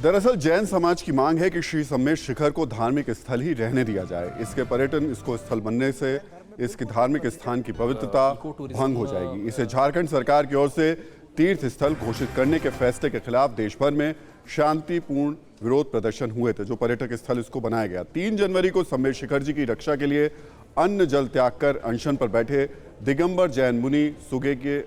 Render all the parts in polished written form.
दरअसल जैन समाज की मांग है कि श्री सम्मेत शिखर को धार्मिक स्थल ही रहने दिया जाए। इसके पर्यटन इसको स्थल बनने से इसकी धार्मिक स्थान की पवित्रता भंग हो जाएगी। इसे झारखंड सरकार की ओर से तीर्थ स्थल घोषित करने के फैसले के खिलाफ देश भर में शांतिपूर्ण विरोध प्रदर्शन हुए थे, जो पर्यटक स्थल इसको बनाया गया। 3 जनवरी को सम्मेत शिखर जी की रक्षा के लिए अन्न जल त्याग कर अनशन पर बैठे दिगंबर जैन मुनि सुगे के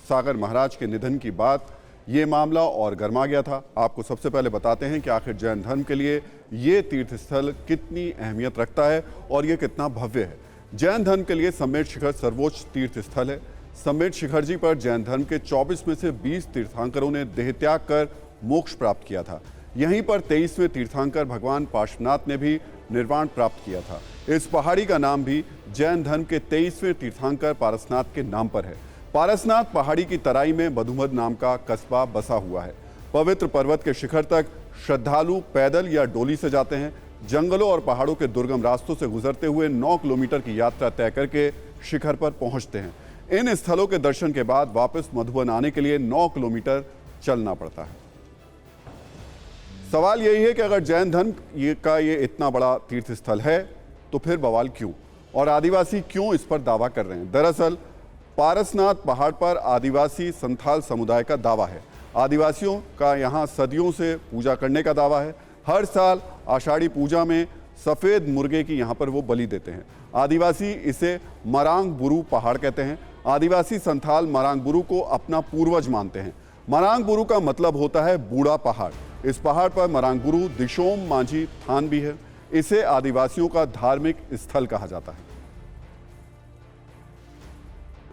सागर महाराज के निधन की बात ये मामला और गर्मा गया था। आपको सबसे पहले बताते हैं कि आखिर जैन धर्म के लिए ये तीर्थ स्थल कितनी अहमियत रखता है और ये कितना भव्य है। जैन धर्म के लिए सम्मेत शिखर सर्वोच्च तीर्थ स्थल है। सम्मेत शिखर जी पर जैन धर्म के 24 में से 20 तीर्थंकरों ने देह त्याग कर मोक्ष प्राप्त किया था। यहीं पर 23वें तीर्थंकर भगवान पार्श्वनाथ ने भी निर्वाण प्राप्त किया था। इस पहाड़ी का नाम भी जैन धर्म के 23वें तीर्थंकर पारसनाथ के नाम पर है। पारसनाथ पहाड़ी की तराई में मधुमद नाम का कस्बा बसा हुआ है। पवित्र पर्वत के शिखर तक श्रद्धालु पैदल या डोली से जाते हैं। जंगलों और पहाड़ों के दुर्गम रास्तों से गुजरते हुए 9 किलोमीटर की यात्रा तय करके शिखर पर पहुंचते हैं। इन स्थलों के दर्शन के बाद वापस मधुबन आने के लिए 9 किलोमीटर चलना पड़ता है। सवाल यही है कि अगर जैन धर्म का ये इतना बड़ा तीर्थ स्थल है तो फिर बवाल क्यों, और आदिवासी क्यों इस पर दावा कर रहे हैं। दरअसल पारसनाथ पहाड़ पर आदिवासी संथाल समुदाय का दावा है। आदिवासियों का यहाँ सदियों से पूजा करने का दावा है। हर साल आषाढ़ी पूजा में सफ़ेद मुर्गे की यहाँ पर वो बलि देते हैं। आदिवासी इसे मरांग बुरू पहाड़ कहते हैं। आदिवासी संथाल मरांग बुरू को अपना पूर्वज मानते हैं। मरांग बुरू का मतलब होता है बूढ़ा पहाड़। इस पहाड़ पर मरांग बुरू दिशोम मांझी थान भी है। इसे आदिवासियों का धार्मिक स्थल कहा जाता है।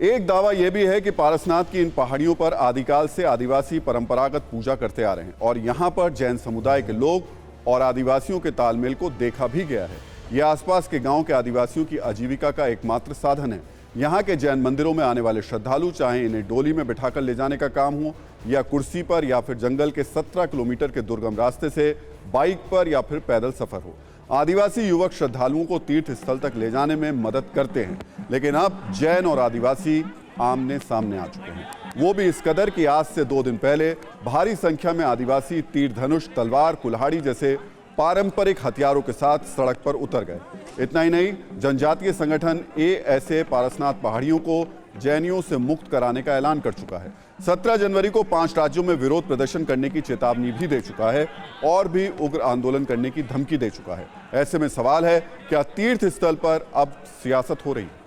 एक दावा यह भी है कि पारसनाथ की इन पहाड़ियों पर आदिकाल से आदिवासी परंपरागत पूजा करते आ रहे हैं और यहाँ पर जैन समुदाय के लोग और आदिवासियों के तालमेल को देखा भी गया है। यह आसपास के गांव के आदिवासियों की आजीविका का एकमात्र साधन है। यहाँ के जैन मंदिरों में आने वाले श्रद्धालु चाहे इन्हें डोली में बिठाकर ले जाने का काम हो या कुर्सी पर या फिर जंगल के 17 किलोमीटर के दुर्गम रास्ते से बाइक पर या फिर पैदल सफर हो, आदिवासी युवक श्रद्धालुओं को तीर्थ स्थल तक ले जाने में मदद करते हैं। लेकिन अब जैन और आदिवासी आमने सामने आ चुके हैं, वो भी इस कदर कि आज से 2 दिन पहले भारी संख्या में आदिवासी तीर धनुष, तलवार, कुल्हाड़ी जैसे पारंपरिक हथियारों के साथ सड़क पर उतर गए। इतना ही नहीं, जनजातीय संगठन ASA पारसनाथ पहाड़ियों को जैनियों से मुक्त कराने का ऐलान कर चुका है। 17 जनवरी को 5 राज्यों में विरोध प्रदर्शन करने की चेतावनी भी दे चुका है और भी उग्र आंदोलन करने की धमकी दे चुका है। ऐसे में सवाल है, क्या तीर्थ स्थल पर अब सियासत हो रही है?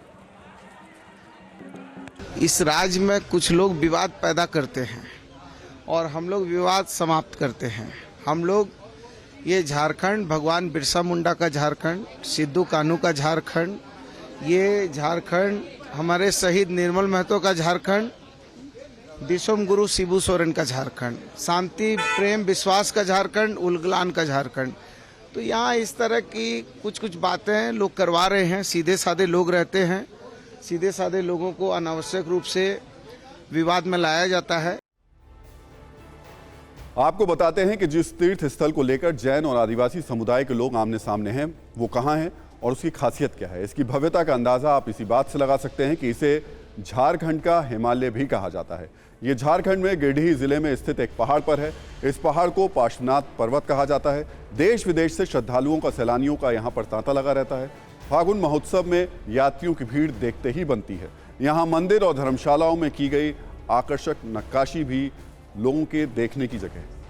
इस राज्य में कुछ लोग विवाद पैदा करते हैं और हम लोग विवाद समाप्त करते हैं। हम लोग ये झारखंड भगवान बिरसा मुंडा का झारखंड, सिद्धू कान्हू का झारखंड, ये झारखंड हमारे शहीद निर्मल महतो का झारखंड, दिशोम गुरु शिबू सोरेन का झारखंड, शांति प्रेम विश्वास का झारखंड, उलगलान का झारखंड। तो यहाँ इस तरह की कुछ बातें लोग करवा रहे हैं। सीधे साधे लोग रहते हैं, सीधे साधे लोगों को अनावश्यक रूप से विवाद में लाया जाता है। आपको बताते हैं कि जिस तीर्थ स्थल को लेकर जैन और आदिवासी समुदाय के लोग आमने सामने हैं, वो कहाँ है और उसकी खासियत क्या है। इसकी भव्यता का अंदाजा आप इसी बात से लगा सकते हैं कि इसे झारखंड का हिमालय भी कहा जाता है। ये झारखंड में गिरिडीह जिले में स्थित एक पहाड़ पर है। इस पहाड़ को पार्श्वनाथ पर्वत कहा जाता है। देश विदेश से श्रद्धालुओं का, सैलानियों का यहाँ पर तांता लगा रहता है। फागुन महोत्सव में यात्रियों की भीड़ देखते ही बनती है। यहाँ मंदिर और धर्मशालाओं में की गई आकर्षक नक्काशी भी लोगों के देखने की जगह है।